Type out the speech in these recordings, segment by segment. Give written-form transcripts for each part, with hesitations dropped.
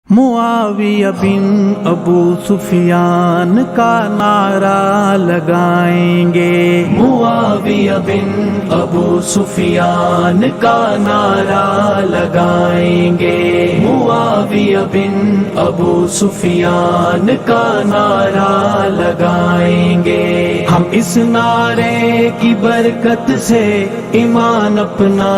معاویہ بن ابو سفیان کا نعرہ لگائیں گے، معاویہ بن ابو سفیان کا نعرہ لگائیں گے، معاویہ بن ابو سفیان کا نعرہ لگائیں گے۔ ہم اس نعرے کی برکت سے ایمان اپنا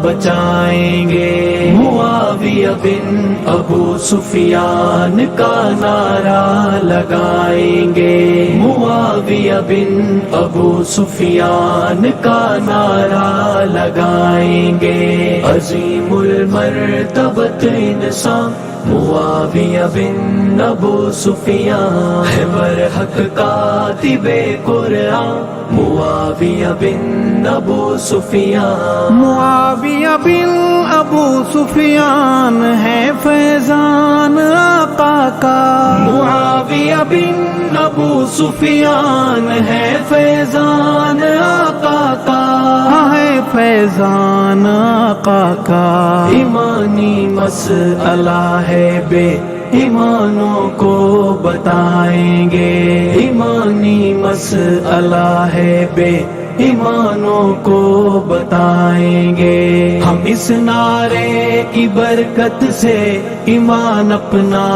بچائیں گے۔ معاویہ بن ابو سفیان کا نعرہ لگائیں گے، معاویہ بن ابو سفیان کا نعرہ لگائیں گے۔ عظیم المرتبت انسان معاویہ بن ابو سفیان ہے، برحق کاتب قرآن معاویہ بن ابو سفیان۔ معاویہ بن ابو سفیان ہے فیضان آقا کا، معاویہ بن ابو سفیان ہے فیضان آقا کا، ہے فیضان آقا کا۔ ایمانی مسئلہ ہے بے ایمانوں کو بتائیں گے، ایمانی مسئلہ ہے بے ایمانوں کو بتائیں گے۔ ہم اس نعرے کی برکت سے ایمان اپنا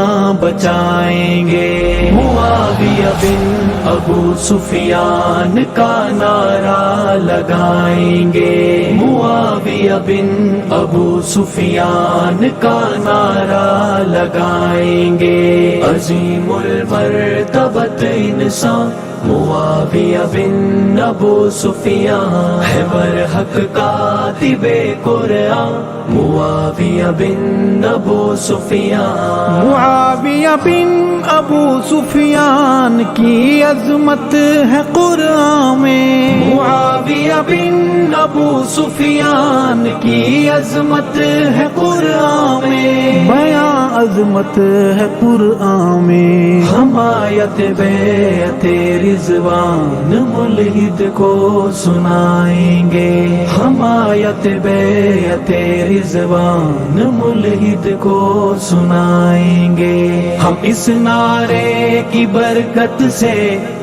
بچائیں گے۔ معاویہ بن ابو سفیان کا نعرہ لگائیں گے، معاویہ بن ابو سفیان کا نعرہ لگائیں گے۔ عظیم المرتبت انسان معاویہ بن ابو سفیان ہے، برحق کاتب قرآن معاویہ بن ابو سفیان۔ معاویہ بن ابو سفیان کی عظمت ہے قرآن میں، معاویہ بن ابو سفیان کی عظمت ہے قرآن میں، بیاں عظمت ہے قرآن میں۔ حمایت بیعت رضوان ملحد کو سنائیں گے، حمایت بیعت رضوان ملحد کو سنائیں گے۔ ہم اس نعرے کی برکت سے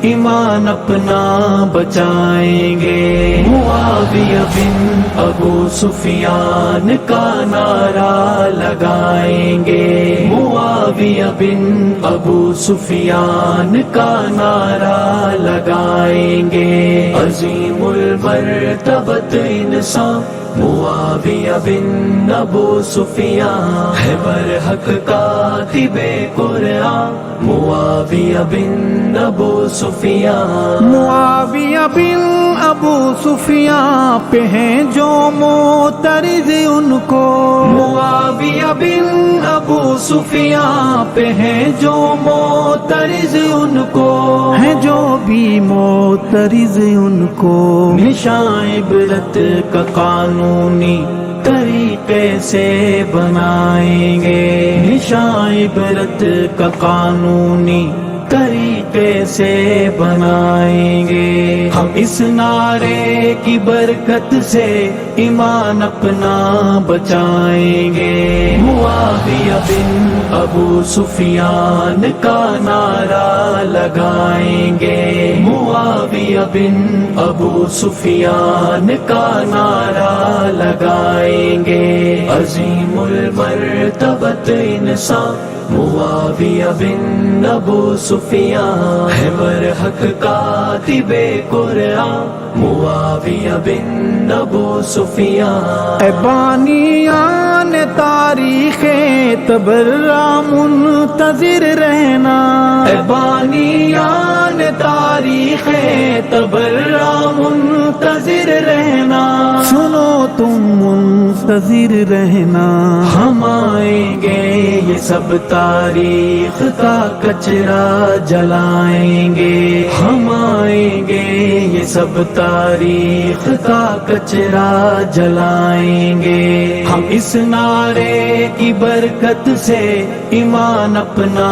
ایمان اپنا بچائیں گے۔ معاویہ بن ابو سفیان کا نعرہ لگائیں گے، معاویہ بن ابو سفیان کا نعرہ لگائیں گے۔ عظیم المرتبت انسان معاویہ بن ابو سفیان ہے، برحق کاتب قرآن معاویہ بن ابو سفیان۔ معاویہ بن ابو سفیان پہ ہیں جو معترض ان کو، معاویہ بن ابو سفیان پہ ہیں جو معترض ان کو، ہیں جو بھی معترض ان کو، نشان عبرت کا قانونی طریقے سے بنائیں گے، نشان عبرت کا قانونی طریقے سے بنائیں گے۔ ہم اس نعرے کی برکت سے ایمان اپنا بچائیں گے۔ معاویہ بن ابو سفیان کا نعرہ لگائیں گے، معاویہ بن ابو سفیان کا نعرہ لگائیں گے۔ عظیم المرتبت انسان معاویہ بن ابو سفیان ہے، برحق کاتب قرآن معاویہ بن ابو سفیان۔ اے بانیان تاریخ تبرہ منتظر رہنا، اے بانیان تاریخ تبرہ منتظر رہنا، سنو تم منتظر رہنا۔ ہم آئیں گے یہ سب تاریخ کا کچرا جلائیں گے، ہم آئیں گے یہ سب تاریخ کا کچرا جلائیں گے۔ ہم اس نعرے کی برکت سے ایمان اپنا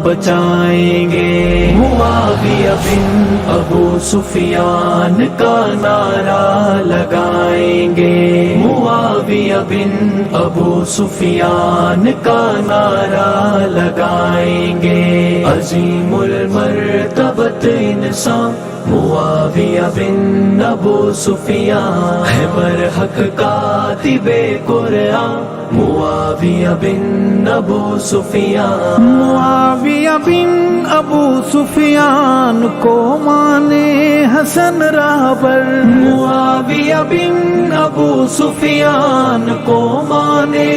بچائیں گے، معاویہ بن ابو سفیان کا نعرہ لگائیں گے، معاویہ بن ابو سفیان کا نعرہ لگائیں گے، عظیم المرتبت انسان معاویہ بن ابو سفیان ہے، برحق کاتب قرآن معاویہ بن ابو سفیان، معاویہ بن ابو سفیان کو مانے حسن رہبر، معاویہ بن ابو سفیان کو مانے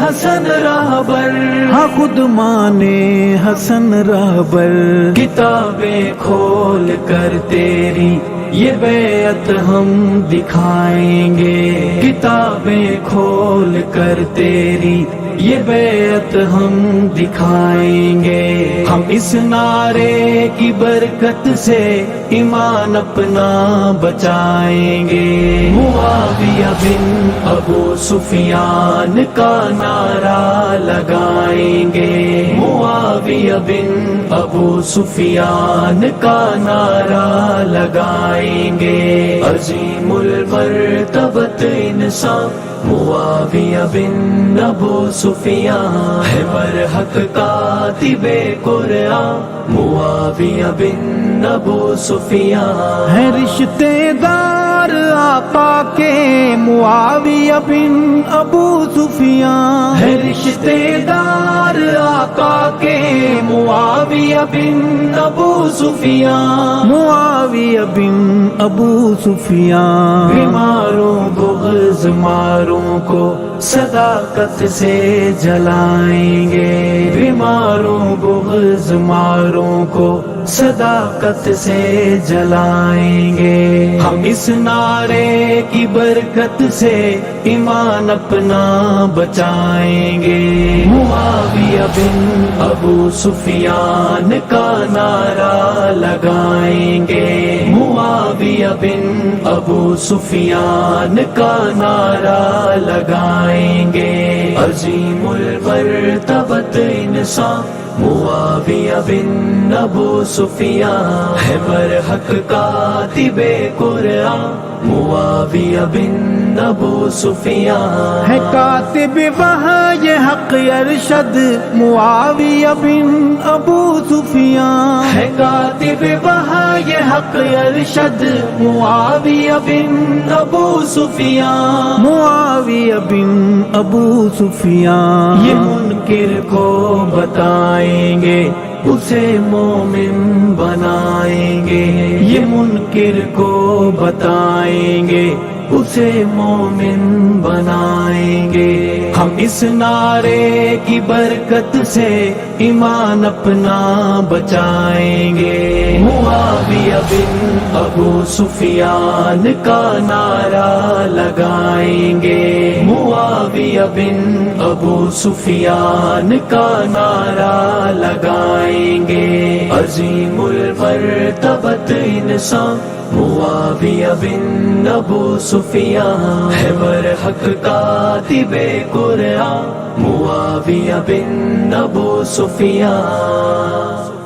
حسن رہبر، ہاں خود مانے حسن رہبر، کتابیں کھول کر تیری یہ بیعت ہم دکھائیں گے، کتابیں کھول کر تیری یہ بیعت ہم دکھائیں گے، ہم اس نعرے کی برکت سے ایمان اپنا بچائیں گے، معاویہ بن ابو سفیان کا نعرہ لگائیں گے، معاویہ بن ابو سفیان کا نعرہ لگائیں گے، عظیم المرتبت انسان معاویہ بن ابو سفیان ہے، برحق کاتب قرآن معاویہ بن ابو سفیان ہے، رشتے دار آقا کے معاویہ بن ابو سفیان، ہے، رشتے دار آقا کے معاویہ بن ابو سفیان، معاویہ بن ابو سفیان، بیماروں بغض ماروں کو صداقت سے جلائیں گے، بیماروں بغض ماروں کو صداقت سے جلائیں گے، ہم اس نعرے کی برکت سے ایمان اپنا بچائیں گے، معاویہ بن ابو سفیان کا نعرہ لگائیں گے، معاویہ بن ابو سفیان کا نعرہ لگائیں گے، عظیم المرتبت انسان معاویہ بن ابو سفیان ہے، برحق کاتب قرآن معاویہ بن ابو سفیان ہے، کاتب وحی حق ارشد معاویہ بن ابو سفیان، ہے، کاتب وحی حق ارشد معاویہ بن ابو سفیان، معاویہ بن ابو سفیان، یہ منکر کو بتائیں گے اسے مومن بنائیں گے، یہ منکر کو بتائیں گے اسے مومن بنائیں گے، ہم اس نعرے کی برکت سے ایمان اپنا بچائیں گے، معاویہ بن ابو سفیان کا نعرہ لگائیں گے، معاویہ بن ابو سفیان کا نعرہ لگائیں گے، عظیم المرتبت انسان معاویہ بن ابو سفیان ہے، برحق کاتب قرآن معاویہ بن ابو سفیان